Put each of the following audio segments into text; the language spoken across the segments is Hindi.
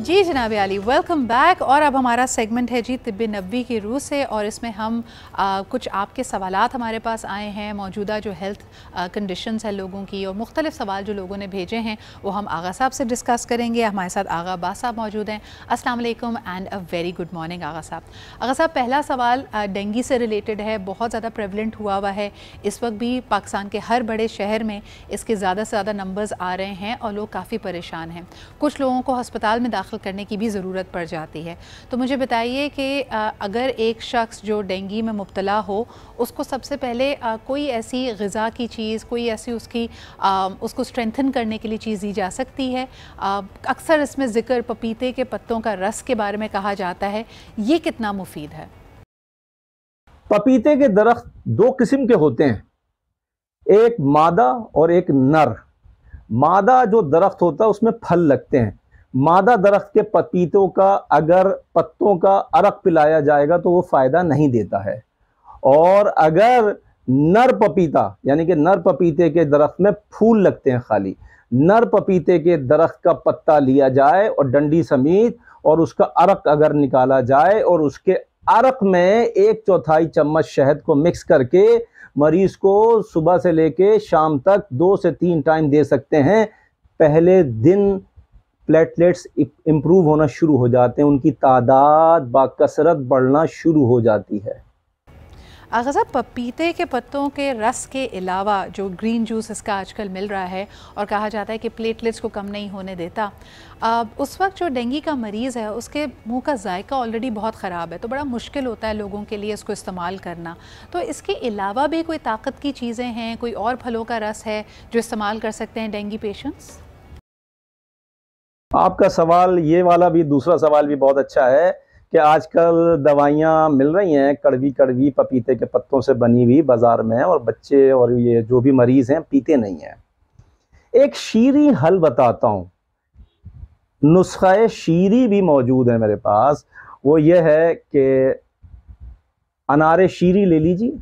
जी जनाब आली, वेलकम बैक। और अब हमारा सेगमेंट है जी तिब्बे नबवी की रूह से, और इसमें हम कुछ आपके सवालात हमारे पास आए हैं, मौजूदा जो हेल्थ कंडीशंस है लोगों की, और मुख्तलिफ सवाल जो लोगों ने भेजे हैं वो हम आगा साहब से डिस्कस करेंगे। हमारे साथ आगा अब्बास साहब मौजूद हैं। अस्सलाम वालेकुम and a very good morning आगा साहब। आगा साहब, पहला सवाल डेंगू से रिलेटेड है। बहुत ज़्यादा प्रेवलेंट हुआ हुआ है इस वक्त भी पाकिस्तान के हर बड़े शहर में इसके ज़्यादा से ज़्यादा नंबर्स आ रहे हैं और लोग काफ़ी परेशान हैं। कुछ लोगों को अस्पताल में दाखिल करने की भी ज़रूरत पड़ जाती है। तो मुझे बताइए कि अगर एक शख्स जो डेंगू में मुब्तला हो, उसको सबसे पहले कोई ऐसी ग़िज़ा की चीज़, कोई ऐसी उसको स्ट्रेंथन करने के लिए चीज़ दी जा सकती है? अक्सर इसमें ज़िक्र पपीते के पत्तों का रस के बारे में कहा जाता है, ये कितना मुफीद है? पपीते के दरख्त दो किस्म के होते हैं, एक मादा और एक नर। मादा जो दरख्त होता है उसमें फल लगते हैं। मादा दरख्त के पपीतों का अगर पत्तों का अरक पिलाया जाएगा तो वो फायदा नहीं देता है। और अगर नर पपीता यानी कि नर पपीते के दरख्त में फूल लगते हैं, खाली नर पपीते के दरख्त का पत्ता लिया जाए और डंडी समेत, और उसका अरक अगर निकाला जाए और उसके अरक में 1/4 चम्मच शहद को मिक्स करके मरीज को सुबह से लेके शाम तक 2 से 3 टाइम दे सकते हैं। पहले दिन प्लेटलेट्स इम्प्रूव होना शुरू हो जाते हैं, उनकी तादाद बाकसरत बढ़ना शुरू हो जाती है। आगा साहब, पपीते के पत्तों के रस के अलावा जो ग्रीन जूस इसका आजकल मिल रहा है और कहा जाता है कि प्लेटलेट्स को कम नहीं होने देता, उस वक्त जो डेंगू का मरीज़ है उसके मुंह का जायका ऑलरेडी बहुत ख़राब है, तो बड़ा मुश्किल होता है लोगों के लिए इसको इस्तेमाल करना। तो इसके अलावा भी कोई ताकत की चीज़ें हैं, कोई और फलों का रस है जो इस्तेमाल कर सकते हैं डेंगू पेशेंट्स? आपका सवाल ये वाला भी, दूसरा सवाल भी बहुत अच्छा है कि आजकल दवाइयाँ मिल रही हैं कड़वी कड़वी पपीते के पत्तों से बनी हुई बाज़ार में, और बच्चे और ये जो भी मरीज़ हैं पीते नहीं हैं। एक शीरी हल बताता हूँ, नुस्ख़ा शीरी भी मौजूद है मेरे पास। वो ये है कि अनार शीरी ले लीजिए।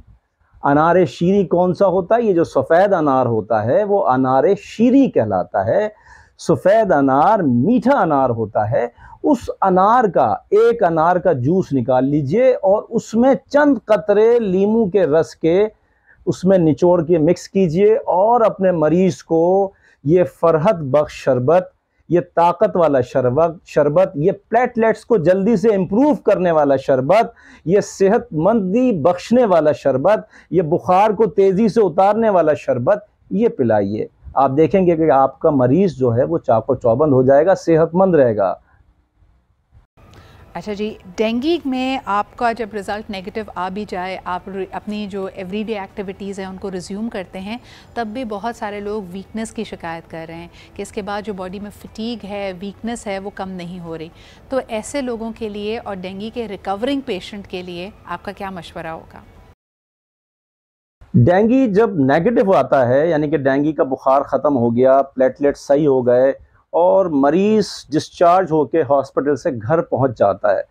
अनार शीरी कौन सा होता है? ये जो सफ़ेद अनार होता है वो अनार शीरी कहलाता है। सफ़ेद अनार मीठा अनार होता है। उस अनार का, एक अनार का जूस निकाल लीजिए और उसमें चंद कतरे लीमू के रस के उसमें निचोड़ के मिक्स कीजिए, और अपने मरीज को ये फरहत बख्श शरबत, ये ताकत वाला शरबत, ये प्लेटलेट्स को जल्दी से इम्प्रूव करने वाला शरबत, ये सेहतमंदी बख्शने वाला शरबत, ये बुखार को तेज़ी से उतारने वाला शरबत, ये पिलाइए। आप देखेंगे कि आपका मरीज जो है वो चाको चौबंद हो जाएगा, सेहतमंद रहेगा। अच्छा जी, डेंगू में आपका जब रिज़ल्ट नेगेटिव आ भी जाए, आप अपनी जो एवरीडे एक्टिविटीज़ हैं उनको रिज्यूम करते हैं, तब भी बहुत सारे लोग वीकनेस की शिकायत कर रहे हैं कि इसके बाद जो बॉडी में फटीग है, वीकनेस है, वो कम नहीं हो रही। तो ऐसे लोगों के लिए और डेंगू के रिकवरिंग पेशेंट के लिए आपका क्या मशवरा होगा? डेंगू जब नेगेटिव आता है, यानी कि डेंगू का बुखार ख़त्म हो गया, प्लेटलेट सही हो गए और मरीज़ डिस्चार्ज होकर हॉस्पिटल से घर पहुंच जाता है,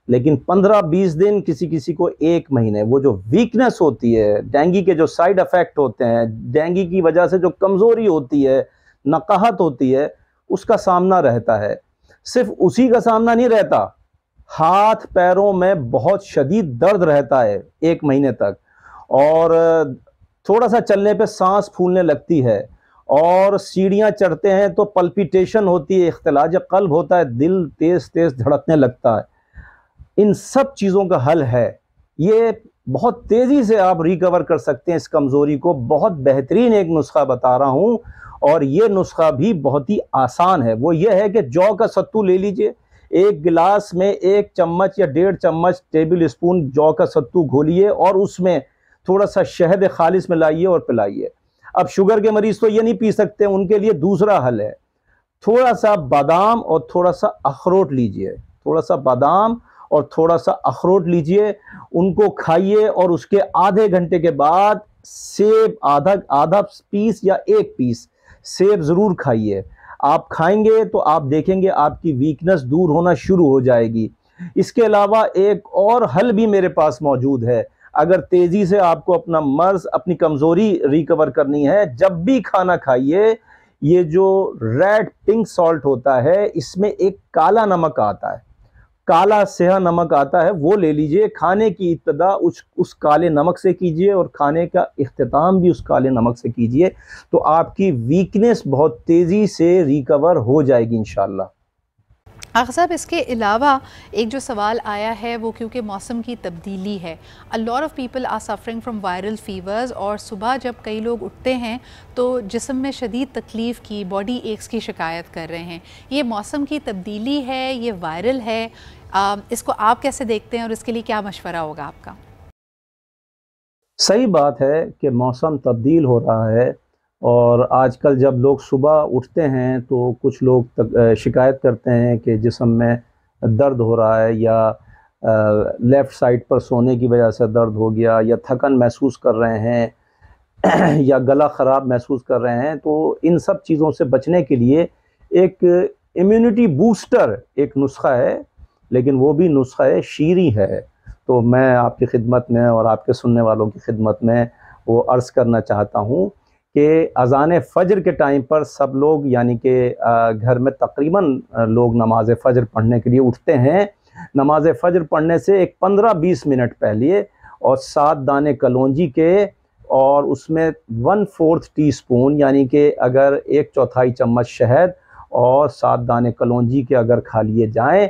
लेकिन 15-20 दिन, किसी किसी को 1 महीने, वो जो वीकनेस होती है, डेंगू के जो साइड इफ़ेक्ट होते हैं, डेंगू की वजह से जो कमज़ोरी होती है, नकाहत होती है, उसका सामना रहता है। सिर्फ उसी का सामना नहीं रहता, हाथ पैरों में बहुत शदीद दर्द रहता है 1 महीने तक, और थोड़ा सा चलने पे सांस फूलने लगती है, और सीढ़ियाँ चढ़ते हैं तो पल्पिटेशन होती है, इख्तिलाज क़ल्ब होता है, दिल तेज़ तेज़ धड़कने लगता है। इन सब चीज़ों का हल है, ये बहुत तेज़ी से आप रिकवर कर सकते हैं इस कमज़ोरी को। बहुत बेहतरीन एक नुस्खा बता रहा हूँ, और ये नुस्खा भी बहुत ही आसान है। वो ये है कि जौ का सत्तू ले लीजिए, 1 गिलास में 1 चम्मच या 1.5 चम्मच टेबल स्पून जौ का सत्तू घोलिए और उसमें थोड़ा सा शहद खालिस मिलाइए और पिलाइए। अब शुगर के मरीज तो ये नहीं पी सकते, उनके लिए दूसरा हल है, थोड़ा सा बादाम और थोड़ा सा अखरोट लीजिए, थोड़ा सा बादाम और थोड़ा सा अखरोट लीजिए, उनको खाइए, और उसके आधे घंटे के बाद सेब आधा पीस या 1 पीस सेब ज़रूर खाइए। आप खाएंगे तो आप देखेंगे आपकी वीकनेस दूर होना शुरू हो जाएगी। इसके अलावा एक और हल भी मेरे पास मौजूद है। अगर तेज़ी से आपको अपना मर्ज़, अपनी कमज़ोरी रिकवर करनी है, जब भी खाना खाइए, ये जो रेड पिंक सॉल्ट होता है, इसमें एक काला नमक आता है, काला स्याह नमक आता है, वो ले लीजिए। खाने की इब्तिदा उस काले नमक से कीजिए और खाने का इख्तिताम भी उस काले नमक से कीजिए, तो आपकी वीकनेस बहुत तेज़ी से रिकवर हो जाएगी इंशाअल्लाह। आग़ा साहब, इसके अलावा एक जो सवाल आया है वो क्योंकि मौसम की तब्दीली है, a lot of people are suffering from viral fevers, और सुबह जब कई लोग उठते हैं तो जिस्म में शदीद तकलीफ़ की, बॉडी एक्स की शिकायत कर रहे हैं। ये मौसम की तब्दीली है, ये वायरल है, इसको आप कैसे देखते हैं और इसके लिए क्या मशवरा होगा आपका? सही बात है कि मौसम तब्दील हो रहा है, और आजकल जब लोग सुबह उठते हैं तो कुछ लोग शिकायत करते हैं कि जिस्म में दर्द हो रहा है, या लेफ़्ट साइड पर सोने की वजह से दर्द हो गया, या थकन महसूस कर रहे हैं या गला ख़राब महसूस कर रहे हैं। तो इन सब चीज़ों से बचने के लिए एक इम्यूनिटी बूस्टर एक नुस्खा है, लेकिन वो भी नुस्खा है शीरी है। तो मैं आपकी खिदमत में और आपके सुनने वालों की खिदमत में वो अर्ज़ करना चाहता हूँ कि अज़ान फ़जर के टाइम पर सब लोग, यानी कि घर में तकरीबन लोग नमाज फ़जर पढ़ने के लिए उठते हैं। नमाज फ़जर पढ़ने से एक 15-20 मिनट पहले और 7 दाने कलौंजी के, और उसमें 1/4 टीस्पून, यानी कि अगर 1/4 चम्मच शहद और 7 दाने कलौंजी के अगर खा लिए जाएँ,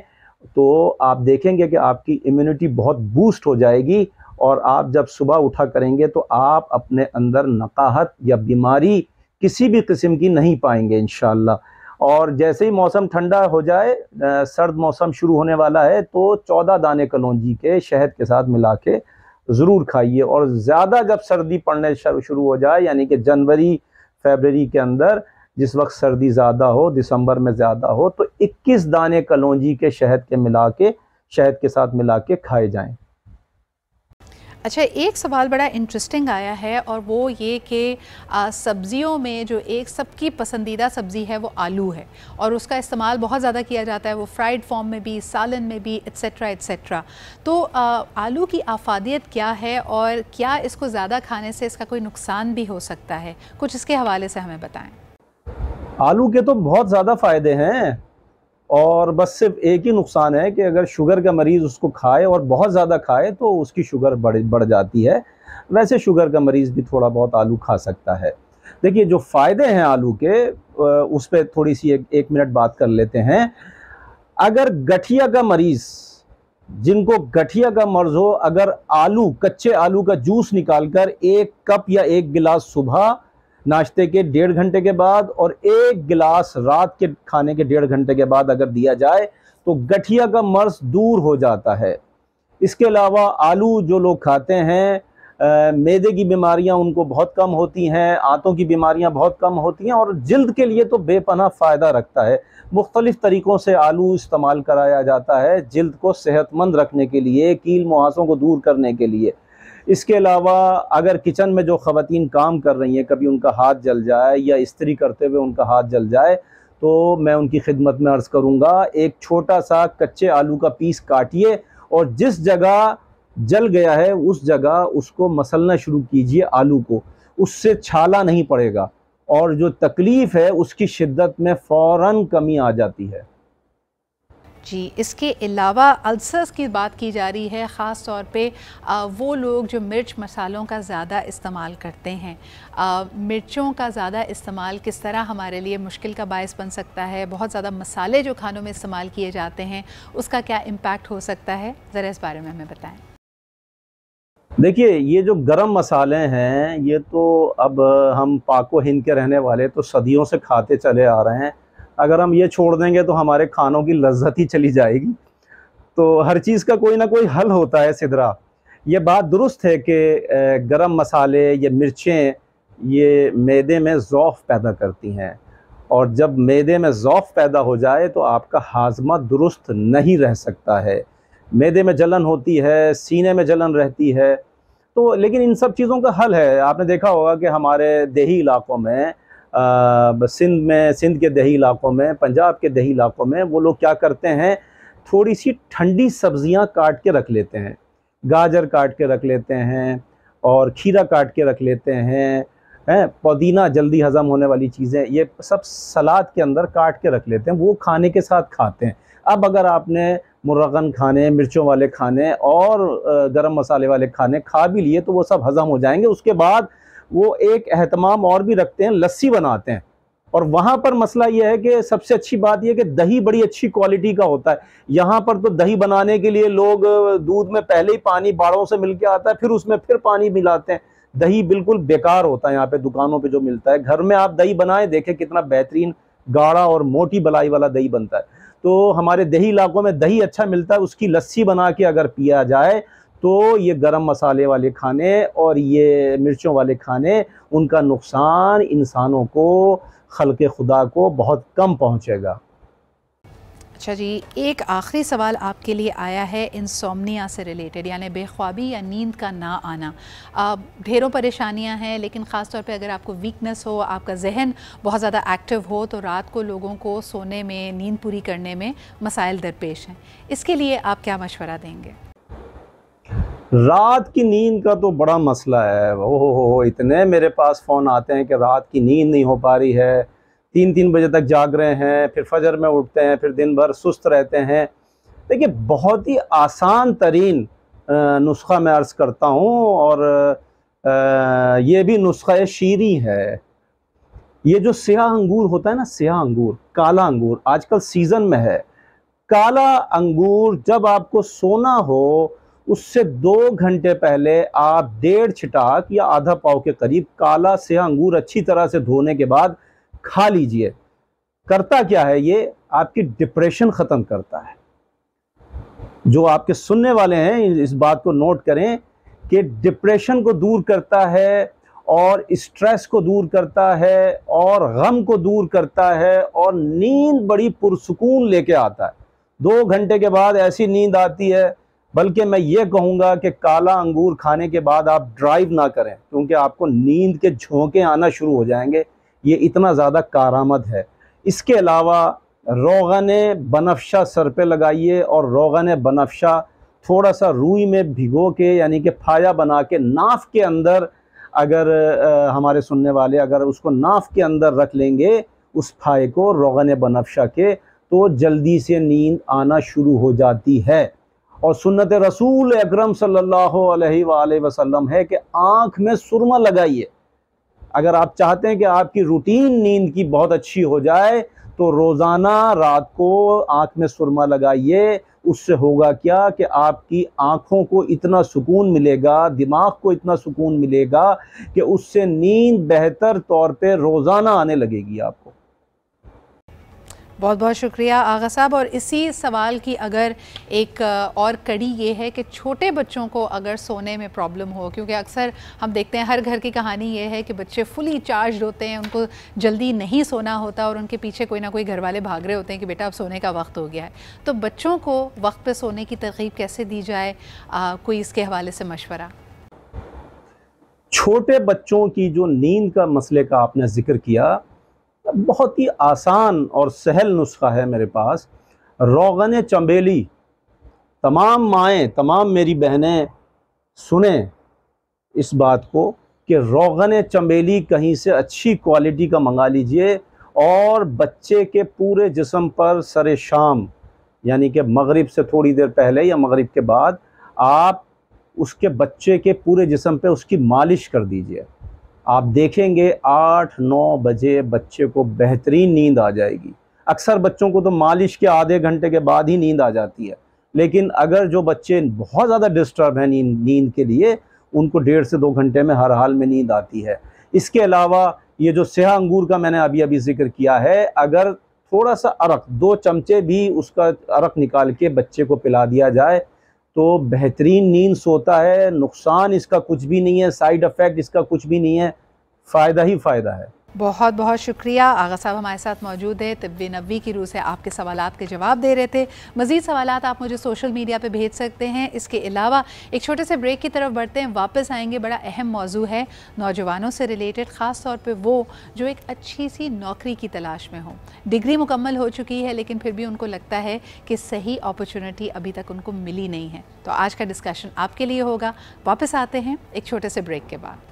तो आप देखेंगे कि आपकी इम्यूनिटी बहुत बूस्ट हो जाएगी, और आप जब सुबह उठा करेंगे तो आप अपने अंदर नकाहत या बीमारी किसी भी किस्म की नहीं पाएंगे इंशाअल्लाह। और जैसे ही मौसम ठंडा हो जाए, सर्द मौसम शुरू होने वाला है, तो 14 दाने कलौंजी के शहद के साथ मिला के ज़रूर खाइए। और ज़्यादा जब सर्दी पड़ने शुरू हो जाए, यानी कि जनवरी फरवरी के अंदर, जिस वक्त सर्दी ज़्यादा हो, दिसंबर में ज़्यादा हो, तो 21 दाने कलौंजी के शहद के साथ मिला के खाए जाएँ। अच्छा, एक सवाल बड़ा इंटरेस्टिंग आया है, और वो ये कि सब्ज़ियों में जो एक सबकी पसंदीदा सब्ज़ी है वो आलू है, और उसका इस्तेमाल बहुत ज़्यादा किया जाता है, वो फ्राइड फॉर्म में भी, सालन में भी, एट्सेट्रा एट्सेट्रा। तो आलू की आफादियत क्या है, और क्या इसको ज़्यादा खाने से इसका कोई नुकसान भी हो सकता है? कुछ इसके हवाले से हमें बताएं। आलू के तो बहुत ज़्यादा फ़ायदे हैं, और बस सिर्फ एक ही नुकसान है कि अगर शुगर का मरीज़ उसको खाए और बहुत ज़्यादा खाए तो उसकी शुगर बढ़ जाती है। वैसे शुगर का मरीज़ भी थोड़ा बहुत आलू खा सकता है। देखिए, जो फ़ायदे हैं आलू के, उस पर थोड़ी सी एक मिनट बात कर लेते हैं। अगर गठिया का मरीज़, जिनको गठिया का मर्ज़ हो, अगर कच्चे आलू का जूस निकाल कर 1 कप या 1 गिलास सुबह नाश्ते के 1.5 घंटे के बाद और 1 गिलास रात के खाने के 1.5 घंटे के बाद अगर दिया जाए, तो गठिया का मर्ज़ दूर हो जाता है। इसके अलावा आलू जो लोग खाते हैं, मैदे की बीमारियां उनको बहुत कम होती हैं, आंतों की बीमारियां बहुत कम होती हैं, और जिल्द के लिए तो बेपनाह फ़ायदा रखता है। मुख्तलिफ़ तरीक़ों से आलू इस्तेमाल कराया जाता है जिल्द को सेहतमंद रखने के लिए, कील मुहासों को दूर करने के लिए। इसके अलावा अगर किचन में जो ख़वातीन काम कर रही हैं, कभी उनका हाथ जल जाए या इस्त्री करते हुए उनका हाथ जल जाए, तो मैं उनकी खिदमत में अर्ज़ करूँगा, एक छोटा सा कच्चे आलू का पीस काटिए और जिस जगह जल गया है उस जगह उसको मसलना शुरू कीजिए आलू को, उससे छाला नहीं पड़ेगा और जो तकलीफ़ है उसकी शिद्दत में फ़ौरन कमी आ जाती है। जी, इसके अलावा अल्सर्स की बात की जा रही है, ख़ास तौर पे वो लोग जो मिर्च मसालों का ज़्यादा इस्तेमाल करते हैं। मिर्चों का ज़्यादा इस्तेमाल किस तरह हमारे लिए मुश्किल का बायस बन सकता है? बहुत ज़्यादा मसाले जो खानों में इस्तेमाल किए जाते हैं उसका क्या इम्पैक्ट हो सकता है? ज़रा इस बारे में हमें बताएं। देखिए, ये जो गरम मसाले हैं, ये तो अब हम पाको हिंद के रहने वाले तो सदियों से खाते चले आ रहे हैं। अगर हम ये छोड़ देंगे तो हमारे खानों की लज्जत ही चली जाएगी। तो हर चीज़ का कोई ना कोई हल होता है सिदरा। ये बात दुरुस्त है कि गरम मसाले या मिर्चें ये मैदे में ज़ौफ़ पैदा करती हैं, और जब मैदे में ज़ौफ़ पैदा हो जाए तो आपका हाज़मा दुरुस्त नहीं रह सकता है। मैदे में जलन होती है, सीने में जलन रहती है। तो लेकिन इन सब चीज़ों का हल है। आपने देखा होगा कि हमारे देही इलाक़ों में, सिंध के देही इलाक़ों में, पंजाब के देही इलाक़ों में वो लोग क्या करते हैं, थोड़ी सी ठंडी सब्ज़ियाँ काट के रख लेते हैं। गाजर काट के रख लेते हैं और खीरा काट के रख लेते हैं, हैं, पुदीना जल्दी हज़म होने वाली चीज़ें, ये सब सलाद के अंदर काट के रख लेते हैं, वो खाने के साथ खाते हैं। अब अगर आपने मुर्गन खाने, मिर्चों वाले खाने और गरम मसाले वाले खाने खा भी लिए तो वो सब हज़म हो जाएंगे। उसके बाद वो एक एहतमाम और भी रखते हैं, लस्सी बनाते हैं। और वहाँ पर मसला ये है कि सबसे अच्छी बात यह कि दही बड़ी अच्छी क्वालिटी का होता है। यहाँ पर तो दही बनाने के लिए लोग दूध में पहले ही पानी बाड़ों से मिल के आता है, फिर उसमें फिर पानी मिलाते हैं। दही बिल्कुल बेकार होता है यहाँ पे दुकानों पे जो मिलता है। घर में आप दही बनाएं, देखें कितना बेहतरीन गाढ़ा और मोटी बलाई वाला दही बनता है। तो हमारे दही इलाकों में दही अच्छा मिलता है, उसकी लस्सी बना के अगर पिया जाए तो ये गरम मसाले वाले खाने और ये मिर्चों वाले खाने, उनका नुकसान इंसानों को, खल्क़े खुदा को बहुत कम पहुँचेगा। अच्छा जी, एक आखिरी सवाल आपके लिए आया है इंसोम्निया से रिलेटेड, यानी बेख्वाबी या नींद का ना आना। ढेरों परेशानियां हैं, लेकिन ख़ास तौर पे अगर आपको वीकनेस हो, आपका जहन बहुत ज़्यादा एक्टिव हो, तो रात को लोगों को सोने में, नींद पूरी करने में मसाइल दरपेश हैं। इसके लिए आप क्या मशवरा देंगे? रात की नींद का तो बड़ा मसला है। ओहो, इतने मेरे पास फ़ोन आते हैं कि रात की नींद नहीं हो पा रही है, 3-3 बजे तक जाग रहे हैं, फिर फजर में उठते हैं, फिर दिन भर सुस्त रहते हैं। देखिए, बहुत ही आसान तरीन नुस्खा मैं अर्ज़ करता हूँ, और ये भी नुस्खा शीरी है। ये जो स्याह अंगूर होता है ना, स्याह अंगूर, काला अंगूर आजकल सीज़न में है। काला अंगूर जब आपको सोना हो, उससे 2 घंटे पहले आप 1.5 छिटाक या आधा पाव के करीब काला स्याह अंगूर अच्छी तरह से धोने के बाद खा लीजिए। करता क्या है ये? आपकी डिप्रेशन ख़त्म करता है। जो आपके सुनने वाले हैं इस बात को नोट करें कि डिप्रेशन को दूर करता है, और स्ट्रेस को दूर करता है, और गम को दूर करता है, और नींद बड़ी पुरसुकून लेके आता है। 2 घंटे के बाद ऐसी नींद आती है। बल्कि मैं ये कहूँगा कि काला अंगूर खाने के बाद आप ड्राइव ना करें, क्योंकि आपको नींद के झोंके आना शुरू हो जाएंगे। ये इतना ज़्यादा कारआमद है। इसके अलावा रोगन बनफ्शा सर पे लगाइए, और रोगन बनफ्शा थोड़ा सा रूई में भिगो के, यानी कि फाया बना के नाफ के अंदर, अगर हमारे सुनने वाले अगर उसको नाफ के अंदर रख लेंगे, उस फाये को रोगन बनफ्शा के, तो जल्दी से नींद आना शुरू हो जाती है। और सुन्नत रसूल अकरम सल्लल्लाहु अलैहि वसल्लम है कि आँख में सुरमा लगाइए। अगर आप चाहते हैं कि आपकी रूटीन नींद की बहुत अच्छी हो जाए, तो रोज़ाना रात को आँख में सुरमा लगाइए। उससे होगा क्या कि आपकी आँखों को इतना सुकून मिलेगा, दिमाग को इतना सुकून मिलेगा कि उससे नींद बेहतर तौर पे रोज़ाना आने लगेगी आपको। बहुत बहुत शुक्रिया आगा साहब। और इसी सवाल की अगर एक और कड़ी ये है कि छोटे बच्चों को अगर सोने में प्रॉब्लम हो, क्योंकि अक्सर हम देखते हैं हर घर की कहानी ये है कि बच्चे फुली चार्ज होते हैं, उनको जल्दी नहीं सोना होता, और उनके पीछे कोई ना कोई घर वाले भाग रहे होते हैं कि बेटा अब सोने का वक्त हो गया है। तो बच्चों को वक्त पे सोने की तरकीब कैसे दी जाए, कोई इसके हवाले से मशवरा? छोटे बच्चों की जो नींद का मसले का आपने ज़िक्र किया, बहुत ही आसान और सहल नुस्खा है मेरे पास। रोगन चंबेली, तमाम माएँ, तमाम मेरी बहनें सुने इस बात को कि रोगन चंबेली कहीं से अच्छी क्वालिटी का मंगा लीजिए, और बच्चे के पूरे जिस्म पर सरे शाम, यानी कि मगरिब से थोड़ी देर पहले या मगरिब के बाद, आप उसके बच्चे के पूरे जिस्म पे उसकी मालिश कर दीजिए। आप देखेंगे 8-9 बजे बच्चे को बेहतरीन नींद आ जाएगी। अक्सर बच्चों को तो मालिश के आधे घंटे के बाद ही नींद आ जाती है, लेकिन अगर जो बच्चे बहुत ज़्यादा डिस्टर्ब हैं नींद के लिए, उनको 1.5 से 2 घंटे में हर हाल में नींद आती है। इसके अलावा ये जो स्याह अंगूर का मैंने अभी जिक्र किया है, अगर थोड़ा सा अरक, 2 चमचे भी उसका अरक निकाल के बच्चे को पिला दिया जाए, तो बेहतरीन नींद सोता है। नुकसान इसका कुछ भी नहीं है, साइड इफ़ेक्ट इसका कुछ भी नहीं है, फ़ायदा ही फ़ायदा है। बहुत बहुत शुक्रिया। आगा साहब हमारे साथ मौजूद है, तिब्बे नबवी की रूह से आपके सवालात के जवाब दे रहे थे। मज़ीद सवालात आप मुझे सोशल मीडिया पे भेज सकते हैं। इसके अलावा एक छोटे से ब्रेक की तरफ बढ़ते हैं, वापस आएंगे। बड़ा अहम मौजू है नौजवानों से रिलेटेड, ख़ास तौर पे वो जो एक अच्छी सी नौकरी की तलाश में हो, डिग्री मुकम्मल हो चुकी है, लेकिन फिर भी उनको लगता है कि सही अपॉर्चुनिटी अभी तक उनको मिली नहीं है। तो आज का डिस्कशन आपके लिए होगा। वापस आते हैं एक छोटे से ब्रेक के बाद।